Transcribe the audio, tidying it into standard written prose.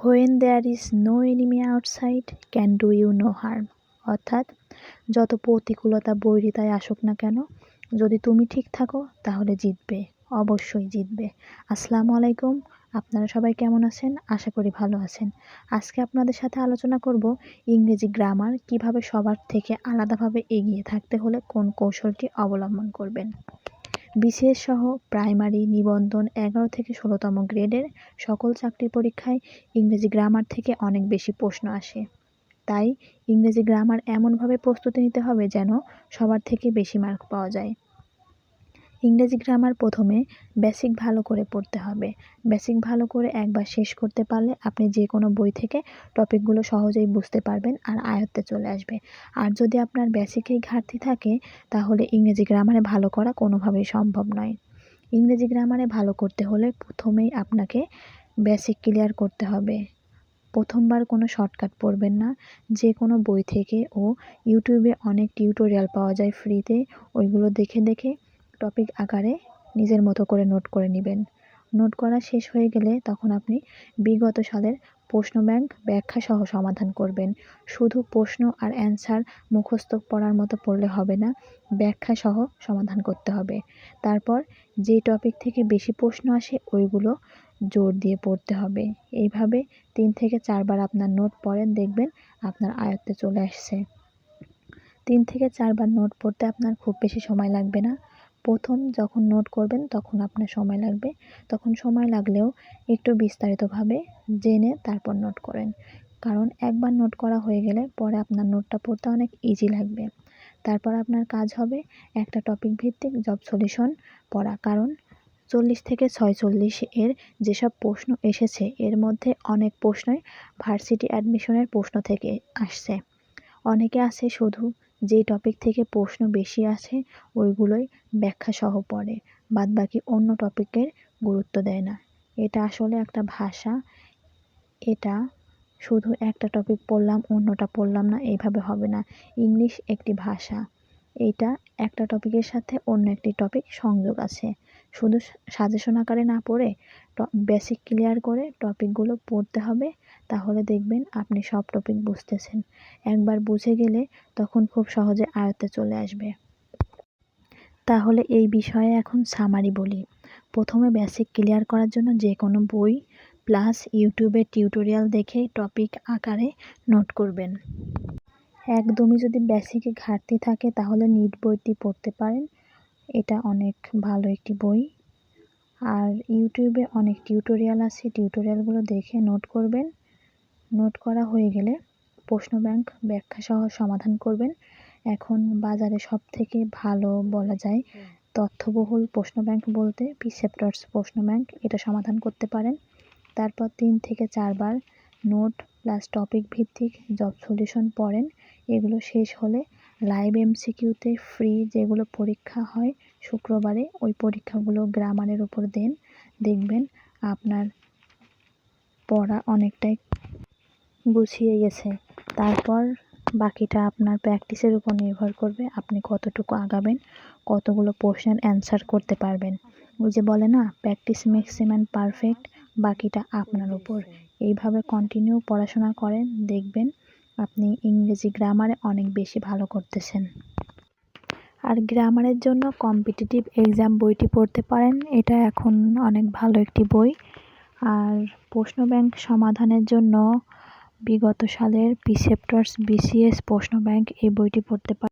When there is no enemy outside can do you no harm. অর্থাৎ যত প্রতিকূলতা বৈরিতায় আসুক না কেন, যদি তুমি ঠিক থাকো তাহলে জিতবে, অবশ্যই জিতবে। আসসালামু আলাইকুম, আপনারা সবাই কেমন আছেন? আশা করি ভালো আছেন। আজকে আপনাদের সাথে আলোচনা করব ইংরেজি গ্রামার কিভাবে সবার থেকে আলাদাভাবে এগিয়ে থাকতে হলে কোন কৌশলটি অবলম্বন করবেন। বিসিএস সহ প্রাইমারি, নিবন্ধন 11 থেকে 16তম গ্রেডের সকল চাকরির পরীক্ষায় ইংরেজি গ্রামার থেকে অনেক বেশি প্রশ্ন আসে। তাই ইংরেজি গ্রামার এমনভাবে প্রস্তুতি নিতে হবে যেন সবার থেকে বেশি মার্ক পাওয়া যায়। ইংরেজি গ্রামার প্রথমে বেসিক ভালো করে পড়তে হবে। বেসিক ভালো করে একবার শেষ করতে পারলে আপনি যে কোনো বই থেকে টপিকগুলো সহজেই বুঝতে পারবেন আর আয়ত্তে চলে আসবে। আর যদি আপনার বেসিকেই ঘাটতি থাকে তাহলে ইংরেজি গ্রামারে ভালো করা কোনোভাবেই সম্ভব নয়। ইংরেজি গ্রামারে ভালো করতে হলে প্রথমেই আপনাকে বেসিক ক্লিয়ার করতে হবে। প্রথমবার কোনো শর্টকাট পড়বেন না, যে কোনো বই থেকে ও ইউটিউবে অনেক টিউটোরিয়াল পাওয়া যায় ফ্রিতে, ওইগুলো দেখে দেখে টপিক আকারে নিজের মতো করে নোট করে নেবেন। নোট করা শেষ হয়ে গেলে তখন আপনি বিগত সালের প্রশ্ন ব্যাংক ব্যাখ্যা সহ সমাধান করবেন। শুধু প্রশ্ন আর অ্যান্সার মুখস্থ পড়ার মতো পড়লে হবে না, ব্যাখ্যা সহ সমাধান করতে হবে। তারপর যে টপিক থেকে বেশি প্রশ্ন আসে ওইগুলো জোর দিয়ে পড়তে হবে। এইভাবে 3 থেকে 4 বার আপনার নোট পড়েন, দেখবেন আপনার আয়ত্তে চলে আসছে। 3 থেকে 4 বার নোট পড়তে আপনার খুব বেশি সময় লাগবে না। প্রথম যখন নোট করবেন তখন আপনার সময় লাগবে, তখন সময় লাগলেও একটু বিস্তারিতভাবে জেনে তারপর নোট করেন। কারণ একবার নোট করা হয়ে গেলে পরে আপনার নোটটা পড়তে অনেক ইজি লাগবে। তারপর আপনার কাজ হবে একটা টপিক ভিত্তিক জব সলিউশন পড়া। কারণ 40 থেকে 46 এর যেসব প্রশ্ন এসেছে এর মধ্যে অনেক প্রশ্নই ভার্সিটি অ্যাডমিশনের প্রশ্ন থেকে আসছে। অনেকে আছে শুধু যেই টপিক থেকে প্রশ্ন বেশি আছে ওইগুলোই ব্যাখ্যা সহ পড়ে, বাদবাকি অন্য টপিকের গুরুত্ব দেয় না। এটা আসলে একটা ভাষা, এটা শুধু একটা টপিক পড়লাম অন্যটা পড়লাম না এইভাবে হবে না। ইংলিশ একটি ভাষা, এইটা একটা টপিকের সাথে অন্য একটি টপিক সংযোগ আছে। শুধু সাজেশন আকারে না পড়ে বেসিক ক্লিয়ার করে টপিকগুলো পড়তে হবে, তাহলে দেখবেন আপনি সব টপিক বুঝতেছেন। একবার বুঝে গেলে তখন খুব সহজে আয়ত্তে চলে আসবে। তাহলে এই বিষয়ে এখন সামারি বলি। প্রথমে বেসিক ক্লিয়ার করার জন্য যে কোনো বই প্লাস ইউটিউবে টিউটোরিয়াল দেখে টপিক আকারে নোট করবেন। একদমই যদি বেসিকে ঘাটতি থাকে তাহলে নিট বইটি পড়তে পারেন, এটা অনেক ভালো একটি বই। আর ইউটিউবে অনেক টিউটোরিয়াল আছে, টিউটোরিয়ালগুলো দেখে নোট করবেন। নোট করা হয়ে গেলে প্রশ্ন ব্যাংক ব্যাখ্যা সহ সমাধান করবেন। এখন বাজারে সব থেকে ভালো বলা যায় তথ্যবহুল প্রশ্ন ব্যাংক বলতে প্রিসেপ্টরস প্রশ্ন ব্যাংক, এটা সমাধান করতে পারেন। তারপর 3 থেকে 4 বার নোট প্লাস টপিক ভিত্তিক জব সলিউশন পড়েন। এগুলো শেষ হলে লাইভ এমসিকিউতে ফ্রি যেগুলো পরীক্ষা হয় শুক্রবারে, ওই পরীক্ষাগুলো গ্রামারের উপর দেন, দেখবেন আপনার পড়া অনেকটাই গুছিয়ে গেছে। তারপর বাকিটা আপনার প্র্যাকটিসের উপর নির্ভর করবে, আপনি কতটুকু আগাবেন, কতগুলো প্রশ্নের অ্যান্সার করতে পারবেন। ওই যে বলে না, practice makes a man perfect, বাকিটা আপনার উপর। এইভাবে কন্টিনিউ পড়াশোনা করেন, দেখবেন আপনি ইংরেজি গ্রামারে অনেক বেশি ভালো করতেছেন। আর গ্রামারের জন্য কম্পিটিটিভ এক্সাম বইটি পড়তে পারেন, এটা এখন অনেক ভালো একটি বই। আর প্রশ্ন ব্যাংক সমাধানের জন্য বিগত সালের প্রিসেপ্টরস বিসিএস প্রশ্ন ব্যাংক এই বইটি পড়তে পারেন।